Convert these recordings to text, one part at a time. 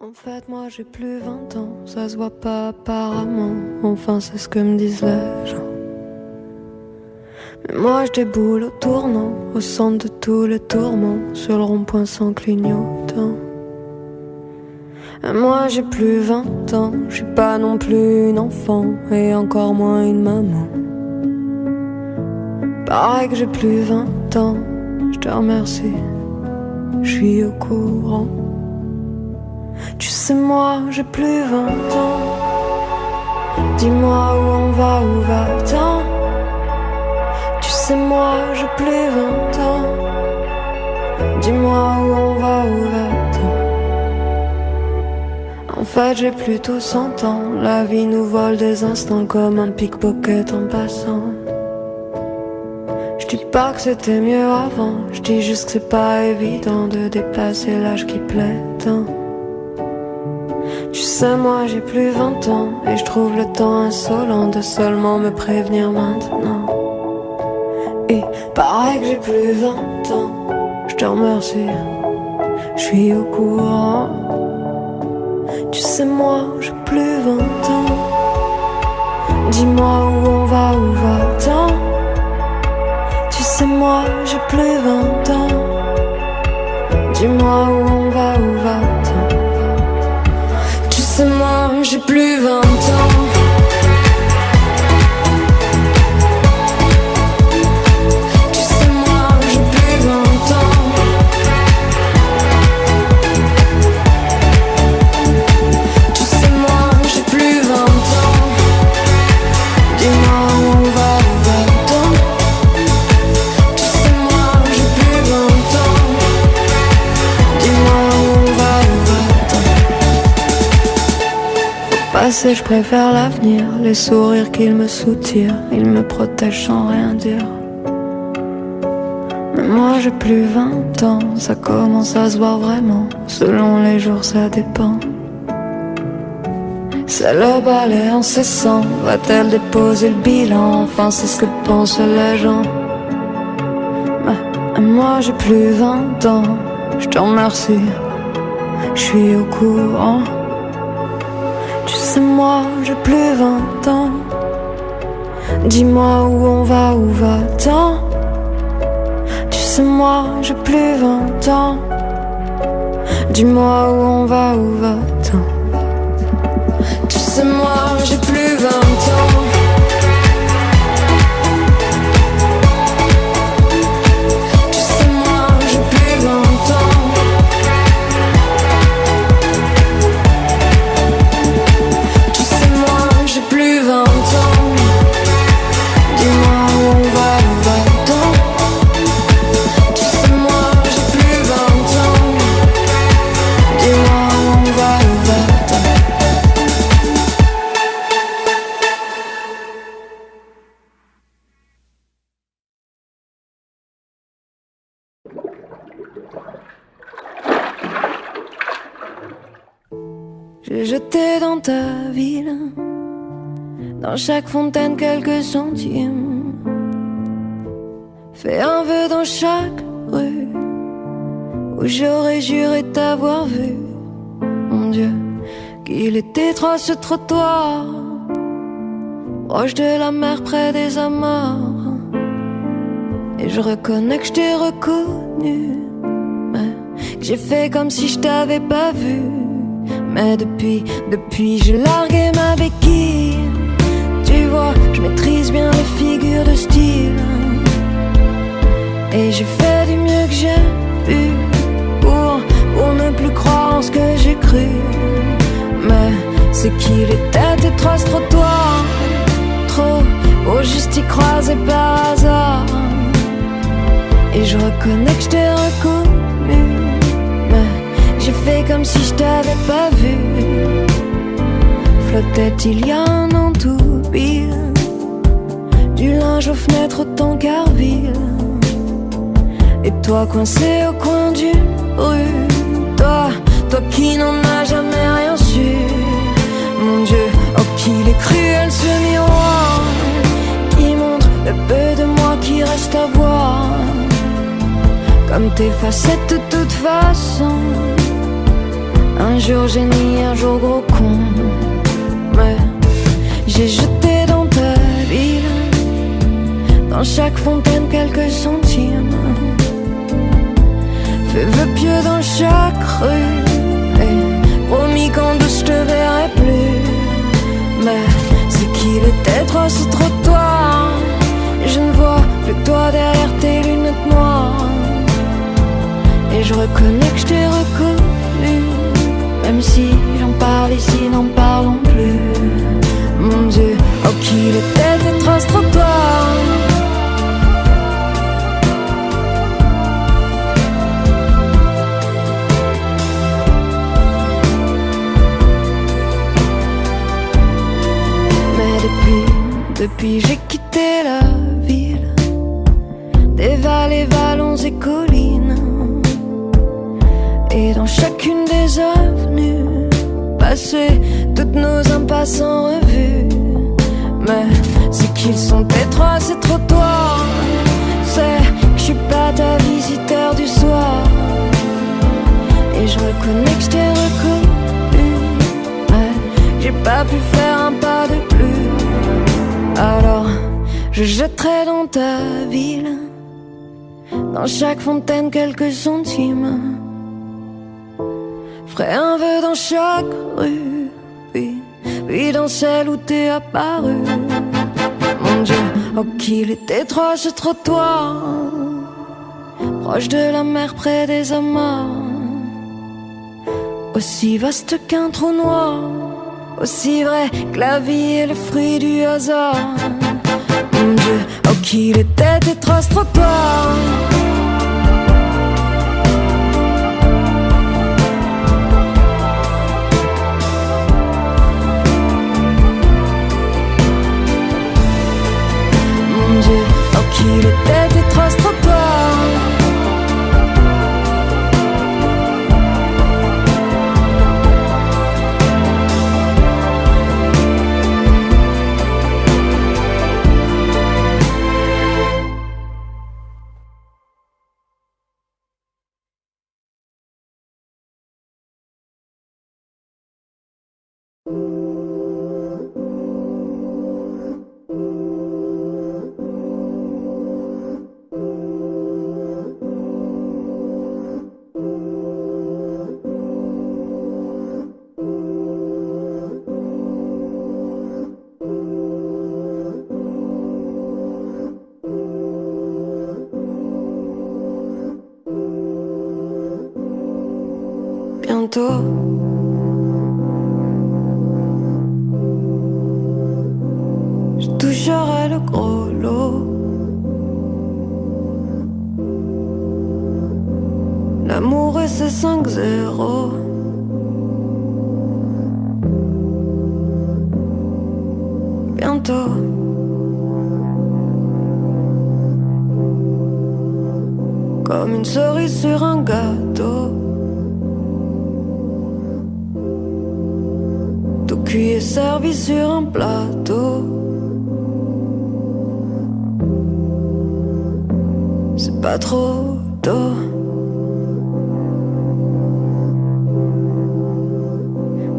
En fait, moi j'ai plus 20 ans, ça se voit pas apparemment. Enfin, c'est ce que me disent les gens. Mais moi je déboule au tournant, au centre de tous les tourments, sur le rond-point sans clignotant. Et moi j'ai plus 20 ans, je suis pas non plus une enfant, et encore moins une maman. Pareil que j'ai plus 20 ans, je te remercie, je suis au courant. Tu sais moi j'ai plus 20 ans. Dis-moi où on va, où va-t-on? Tu sais moi j'ai plus 20 ans. Dis-moi où on va, où va-t-on? En fait j'ai plutôt 100 ans. La vie nous vole des instants comme un pickpocket en passant. Je dis pas que c'était mieux avant, je dis juste que c'est pas évident de dépasser l'âge qui plaît tant. Tu sais moi j'ai plus 20 ans et je trouve le temps insolent de seulement me prévenir maintenant. Et pareil que j'ai plus 20 ans, je te remercie, je suis au courant. Tu sais moi j'ai plus 20 ans. Dis-moi où on va, où va-t-on? Tu sais moi j'ai plus 20 ans. Dis-moi où on va, où va-t-on? Tu sais moi j'ai plus 20 ans. Tu sais moi j'ai plus 20 ans. Tu sais moi j'ai plus 20 ans. Dis-moi où on va, où va-t-on? Tu sais moi j'ai plus 20 ans. Dis-moi où on va, où va-t-on? Passé, je préfère l'avenir, les sourires qu'ils me soutirent, ils me protègent sans rien dire. Mais moi j'ai plus 20 ans, ça commence à se voir vraiment, selon les jours ça dépend. C'est le balai incessant, va-t-elle déposer le bilan? Enfin c'est ce que pensent les gens. Mais moi j'ai plus 20 ans, je te remercie, je suis au courant. Tu sais moi j'ai plus 20 ans. Dis-moi où on va, où va-t-on? Tu sais moi j'ai plus 20 ans. Dis-moi où on va, où va-t-on? Tu sais moi j'ai plus 20 ans. Tu sais moi j'ai plus 20 ans. Tu sais moi j'ai plus 20 ans. Dis-moi où on va, où va-t-on? Tu sais moi j'ai plus 20 ans. Dis-moi où on va, où va-t-on? J'ai jeté dans ta ville, dans chaque fontaine quelques centimes, fait un vœu dans chaque rue où j'aurais juré t'avoir vu. Mon Dieu, qu'il est étroit ce trottoir, proche de la mer près des amarres. Et je reconnais que je t'ai reconnu, mais que j'ai fait comme si je t'avais pas vu. Mais depuis j'ai largué ma béquille. Tu vois, je maîtrise bien les figures de style. Et j'ai fait du mieux que j'ai pu pour ne plus croire en ce que j'ai cru. Mais c'est qu'il était étroit ce trottoir, trop pour juste y croiser par hasard. Et je reconnais que je t'ai reconnu, mais j'ai fait comme si je t'avais pas vu. Flottait il y a un an tout pile, du linge aux fenêtres au Tancarville. Et toi coincé au coin d'une rue, toi qui n'en as jamais rien su. Mon Dieu, oh qu'il est cruel ce miroir, qui montre le peu de moi qui reste à voir. Comme tes facettes de toute façon, un Un jour génie, un jour gros con. Mais j'ai jeté dans ta ville, dans chaque fontaine quelques centimes. Fais vœux pieux dans chaque rue, et promis qu'en douce je te verrai plus. Mais c'est qu'il était trop ce trottoir. Je ne vois plus que toi derrière tes lunettes noires. Et je reconnais que je t'ai reconnu, même si j'en parle ici, n'en parlons plus. Mon Dieu, oh qu'il était étrange ce trottoir. Depuis j'ai quitté la ville, des vallées, vallons et collines, et dans chacune des avenues, passer toutes nos impasses en revue. Mais c'est qu'ils sont étroits ces trottoirs, c'est que je suis pas ta visiteur du soir. Et je reconnais que je t'ai reconnu, mais j'ai pas pu faire un pas de plus. Alors je jetterai dans ta ville, dans chaque fontaine quelques centimes. Ferai un vœu dans chaque rue, puis dans celle où t'es apparu. Mon Dieu, oh qu'il est étroit ce trottoir, proche de la mer, près des amas. Aussi vaste qu'un trou noir, aussi vrai que la vie est le fruit du hasard. Mon Dieu, oh qu'il était étroit ce trottoir. Mon Dieu, oh qu'il était étroit ce trottoir. Bientôt, je toucherai le gros lot. L'amour et ses 5-0. Bientôt, comme une cerise sur un gâteau, tout cuit et servi sur un plateau. C'est pas trop tôt.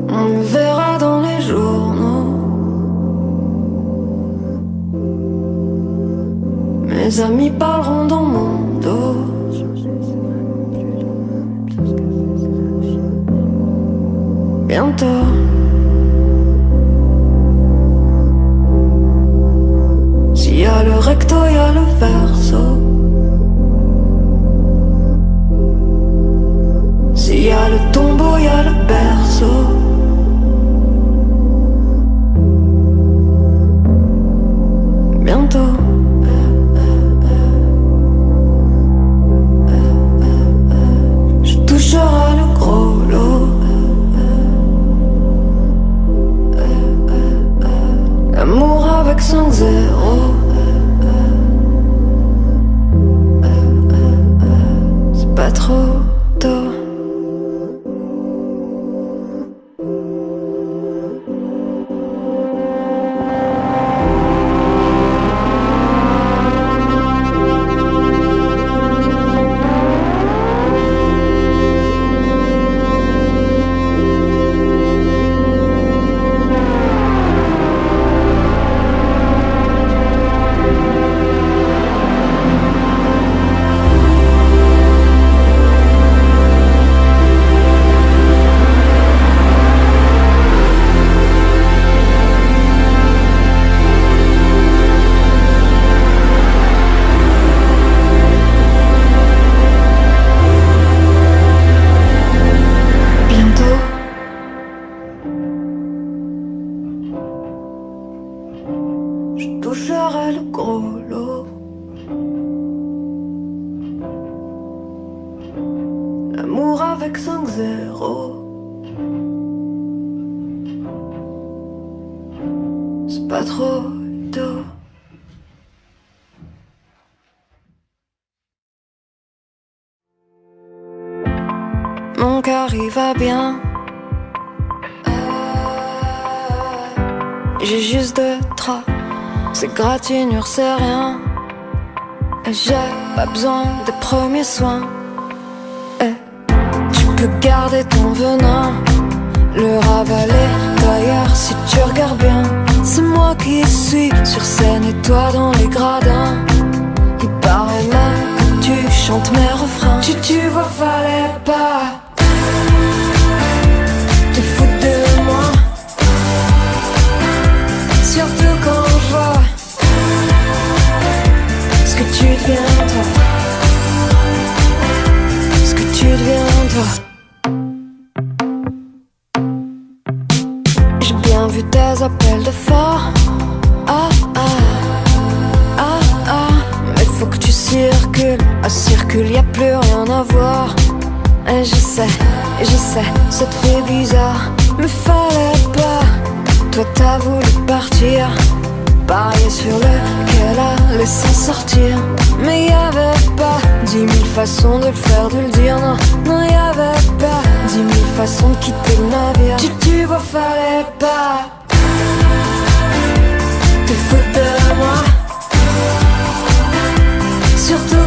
On me verra dans les journaux. Mes amis parleront dans mon dos. Bientôt, s'il y a le recto, il y a le verso. S'il y a le tombeau, il y a le berceau. Bientôt, je toucherai le gros lot. L'amour avec 5-0. C'est pas trop tôt. avec 5-0. C'est pas trop tôt. Mon cœur il va bien. J'ai juste 2-3. Ces gratignures c'est rien. Et j'ai pas besoin des premiers soins. Et tu peux garder ton venin, le ravaler. D'ailleurs si tu regardes bien, c'est moi qui suis sur scène et toi dans les gradins. Il paraît même que tu chantes mes refrains. Tu vois fallait pas te foutre de moi. Surtout quand je vois ce que tu deviens toi. Ce que tu deviens toi. J'ai bien vu tes appels de phare. Ah ah, ah ah. Mais faut que tu circules. À circule, y a plus rien à voir. Et je sais, ça te fait bizarre. Mais fallait pas. Toi t'as voulu partir, parier sur lequel allait s'en sortir. Mais y'avait pas 10 000 façons de le faire, de le dire. Non, non y'avait pas 10 000 façons de quitter le navire. Tu vois fallait pas te foutre de moi. Surtout